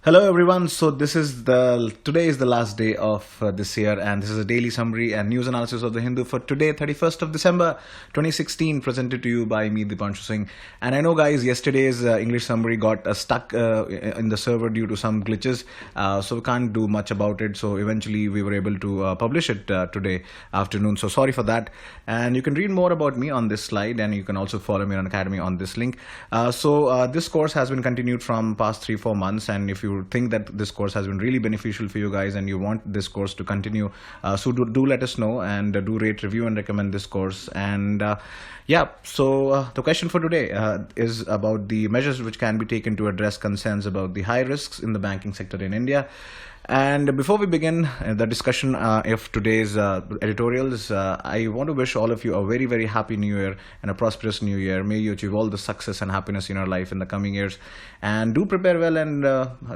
Hello everyone. So today is the last day of this year, and this is a daily summary and news analysis of the Hindu for today, 31st of December, 2016, presented to you by me, Dipanshu Singh. And I know, guys, yesterday's English summary got stuck in the server due to some glitches, so we can't do much about it. So eventually, we were able to publish it today afternoon. So sorry for that. And you can read more about me on this slide, and you can also follow me on Academy on this link. This course has been continued from past 3-4 months, and if you think that this course has been really beneficial for you guys and you want this course to continue, so do let us know, and do rate, review and recommend this course. And the question for today is about the measures which can be taken to address concerns about the high risks in the banking sector in India. And before we begin the discussion of today's editorials, I want to wish all of you a very, very happy new year and a prosperous new year. May you achieve all the success and happiness in your life in the coming years. And do prepare well and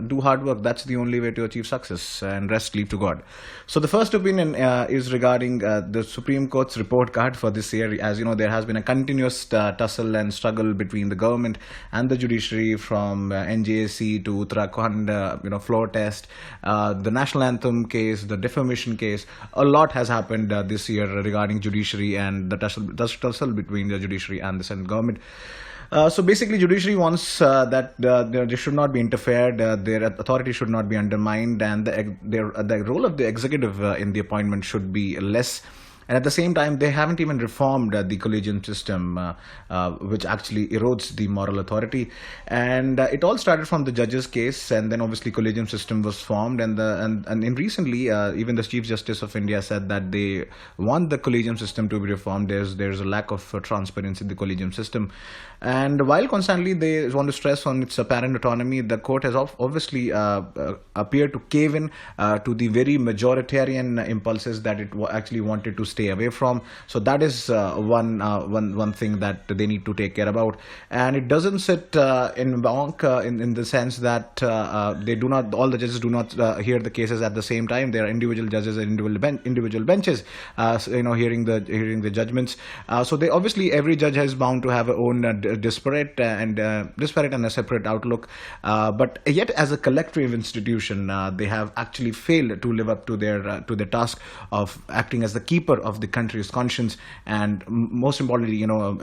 do hard work. That's the only way to achieve success, and rest leave to God. So the first opinion is regarding the Supreme Court's report card for this year. As you know, there has been a continuous tussle and struggle between the government and the judiciary, from NJSC to Uttarakhand, floor test, the national anthem case, the defamation case. A lot has happened this year regarding judiciary and the tussle between the judiciary and the central government. So basically, judiciary wants that they should not be interfered, their authority should not be undermined, and the role of the executive in the appointment should be less. And at the same time, they haven't even reformed the collegium system, which actually erodes the moral authority. And it all started from the judge's case, and then obviously collegium system was formed. And recently, even the Chief Justice of India said that they want the collegium system to be reformed. There's a lack of transparency in the collegium system. And while constantly they want to stress on its apparent autonomy, the court has obviously appeared to cave in to the very majoritarian impulses that it actually wanted to stay away from. So that is one thing that they need to take care about. And it doesn't sit in bank in the sense that they do not, all the judges do not hear the cases at the same time. There are individual judges and individual benches, hearing the judgments. So they obviously, every judge is bound to have a own disparate and a separate outlook. But yet, as a collective institution, they have actually failed to live up to their task of acting as the keeper of the country's conscience, and most importantly,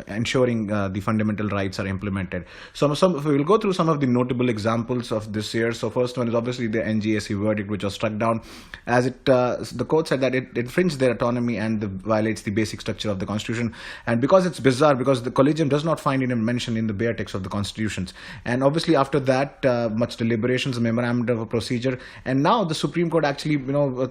ensuring the fundamental rights are implemented. So we will go through some of the notable examples of this year. So first one is obviously the NGSC verdict, which was struck down, as the court said that it infringes their autonomy and violates the basic structure of the constitution. And because it's bizarre, because the collegium does not find it mentioned in the bare text of the constitutions. And obviously after that, much deliberations, a memorandum of procedure, and now the Supreme Court actually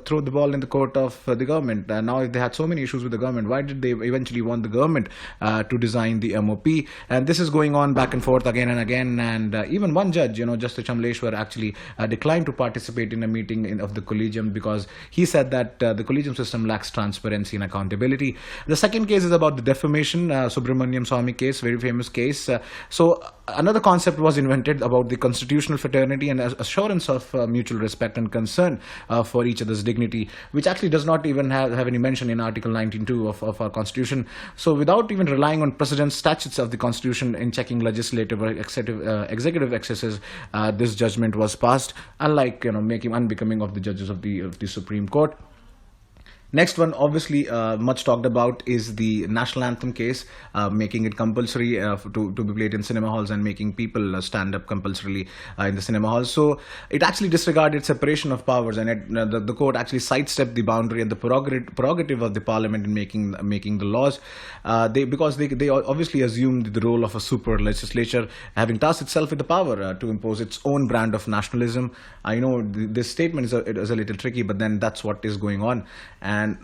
throw the ball in the court of the government. Now, if they had so many issues with the government, why did they eventually want the government to design the MOP? And this is going on back and forth again and again. And even one judge, Justice Chamleshwar, actually declined to participate in a meeting of the collegium because he said that the collegium system lacks transparency and accountability. The second case is about the defamation, Subramaniam Swamy case, very famous case. So another concept was invented about the constitutional fraternity and assurance of mutual respect and concern for each other's dignity, which actually does not even have any mention in Article 19(2) of our constitution. So without even relying on precedent statutes of the constitution in checking legislative or executive excesses, this judgment was passed, unlike making unbecoming of the judges of the Supreme Court. Next one, obviously much talked about, is the national anthem case, making it compulsory to be played in cinema halls and making people stand up compulsorily in the cinema halls. So it actually disregarded separation of powers, and the court actually sidestepped the boundary and the prerogative of the parliament in making the laws. Because they obviously assumed the role of a super legislature, having tasked itself with the power to impose its own brand of nationalism. I know this statement is a little tricky, but then that's what is going on. And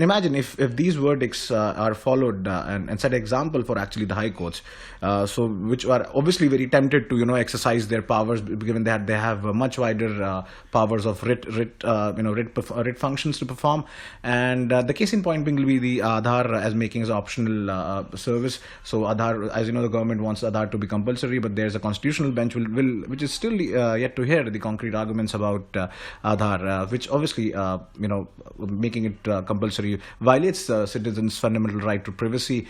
imagine if these verdicts are followed and set example for actually the high courts, which are obviously very tempted to exercise their powers, given that they have much wider powers of writ functions to perform. And the case in point will be the Aadhaar as making as optional service. So Aadhaar, as you know, the government wants Aadhaar to be compulsory, but there's a constitutional bench which is still yet to hear the concrete arguments about Aadhaar, which obviously making it compulsory violates citizens' fundamental right to privacy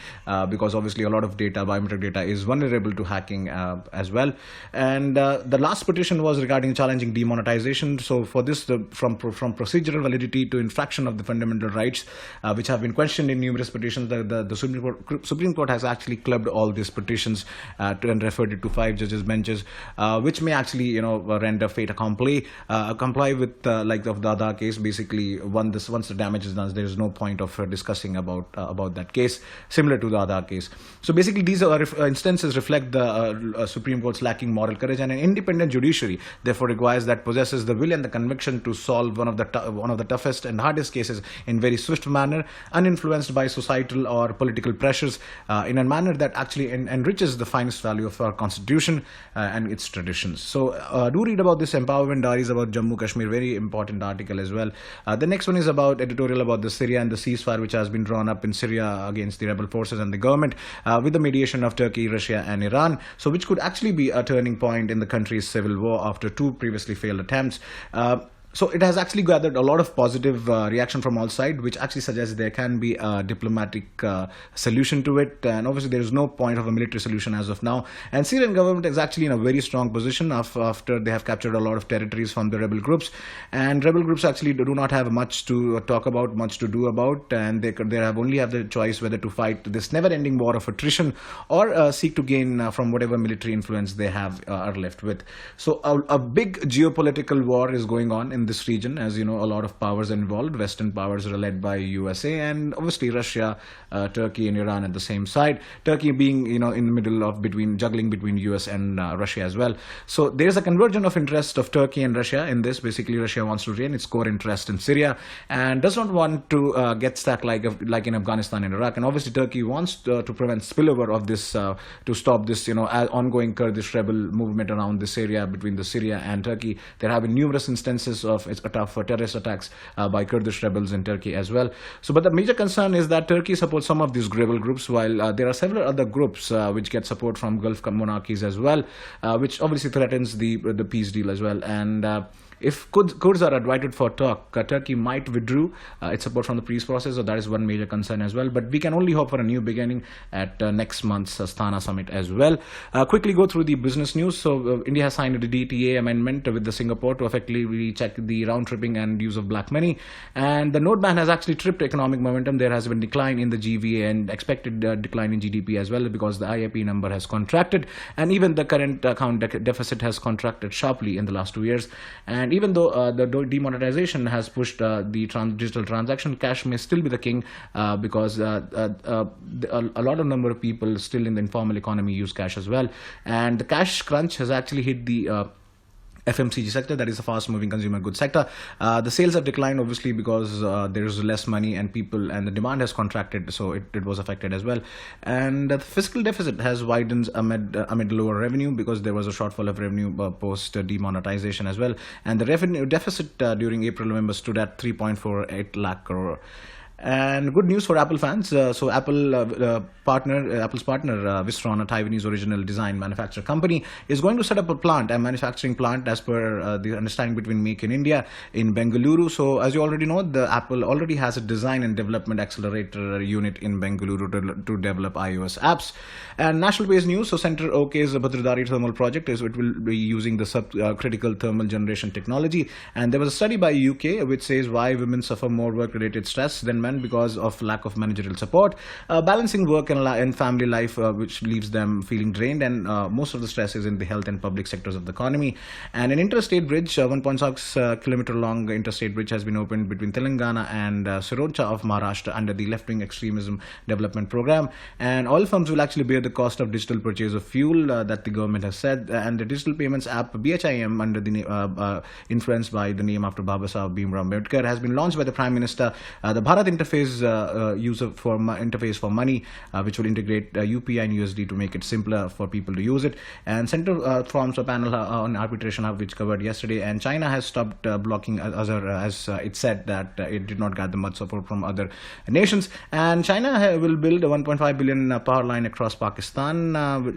because obviously a lot of data, biometric data, is vulnerable to hacking as well. And the last petition was regarding challenging demonetization. So for this, from procedural validity to infraction of the fundamental rights, which have been questioned in numerous petitions, the Supreme Court has actually clubbed all these petitions and referred it to 5 judges benches, which may actually render fait accompli, comply with like of the Aadhaar case. Basically, once the damage is done, there is no point of discussing about that case, similar to the Aadhaar case. So basically, these instances reflect the Supreme Court's lacking moral courage, and an independent judiciary therefore requires that possesses the will and the conviction to solve one of the toughest and hardest cases in very swift manner, uninfluenced by societal or political pressures, in a manner that actually enriches the finest value of our constitution and its traditions. So do read about this Empowerment Diaries about Jammu Kashmir, very important article as well. The next one is about editorial about the Syria and the ceasefire which has been drawn up in Syria against the rebel forces and the government, with the mediation of Turkey, Russia and Iran, so which could actually be a turning point in the country's civil war after 2 previously failed attempts. So it has actually gathered a lot of positive reaction from all sides, which actually suggests there can be a diplomatic solution to it. And obviously there is no point of a military solution as of now. And Syrian government is actually in a very strong position after they have captured a lot of territories from the rebel groups. And rebel groups actually do not have much to talk about, much to do about. And they only have the choice whether to fight this never-ending war of attrition or seek to gain from whatever military influence they have are left with. So a big geopolitical war is going on in this region. As you know, a lot of powers are involved. Western powers are led by USA and obviously Russia, Turkey and Iran at the same side. Turkey being in the middle of juggling between US and Russia as well. So there is a convergence of interest of Turkey and Russia in this. Basically, Russia wants to retain its core interest in Syria and does not want to get stuck like in Afghanistan and Iraq. And obviously Turkey wants to prevent spillover of this, to stop this ongoing Kurdish rebel movement around this area between the Syria and Turkey. There have been numerous instances of terrorist attacks by Kurdish rebels in Turkey as well. So, but the major concern is that Turkey supports some of these rebel groups, while there are several other groups which get support from Gulf monarchies as well, which obviously threatens the peace deal as well. And if Kurds are invited for talk, Turkey might withdraw its support from the peace process, so that is one major concern as well. But we can only hope for a new beginning at next month's Astana summit as well. Quickly go through the business news. So India has signed a DTA amendment with the Singapore to effectively check the round-tripping and use of black money. And the note ban has actually tripped economic momentum. There has been decline in the GVA and expected decline in GDP as well, because the IIP number has contracted, and even the current account deficit has contracted sharply in the last 2 years. And even though the demonetization has pushed the digital transaction, cash may still be the king, because a lot of number of people still in the informal economy use cash as well. And the cash crunch has actually hit the FMCG sector, that is the fast moving consumer goods sector. The sales have declined obviously because there is less money and the demand has contracted, so it was affected as well. And the fiscal deficit has widened amid lower revenue, because there was a shortfall of revenue post demonetization as well. And the revenue deficit during April-November stood at 3.48 lakh crore. And good news for Apple fans. So Apple's partner, Wistron, a Taiwanese original design manufacturer company, is going to set up a manufacturing plant as per the understanding between Make in India in Bengaluru. So as you already know, the Apple already has a design and development accelerator unit in Bengaluru to develop iOS apps. And national-based news. So Center OK's Bhadradari thermal project it will be using the subcritical thermal generation technology. And there was a study by UK which says why women suffer more work-related stress than men because of lack of managerial support, balancing work and family life, which leaves them feeling drained, and most of the stress is in the health and public sectors of the economy. And an interstate bridge, 1.6 kilometer long interstate bridge, has been opened between Telangana and Sirocha of Maharashtra under the left-wing extremism development program. And oil firms will actually bear the cost of digital purchase of fuel that the government has said. And the digital payments app BHIM, under the influenced by the name after Babasaheb Bhimrao Ambedkar, has been launched by the Prime Minister. The Bharat interface interface for money, which will integrate UPI and USD to make it simpler for people to use it. And Center forms a panel on arbitration which covered yesterday. And China has stopped blocking Azhar, as it said that it did not gather much support from other nations. And China will build a 1.5 billion power line across Pakistan,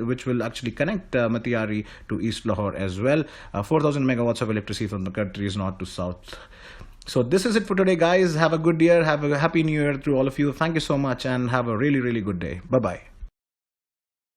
which will actually connect Matiari to East Lahore as well. 4,000 megawatts of electricity from the country's north to south. So this is it for today, guys. Have a good year. Have a happy new year to all of you. Thank you so much and have a really, really good day. Bye-bye.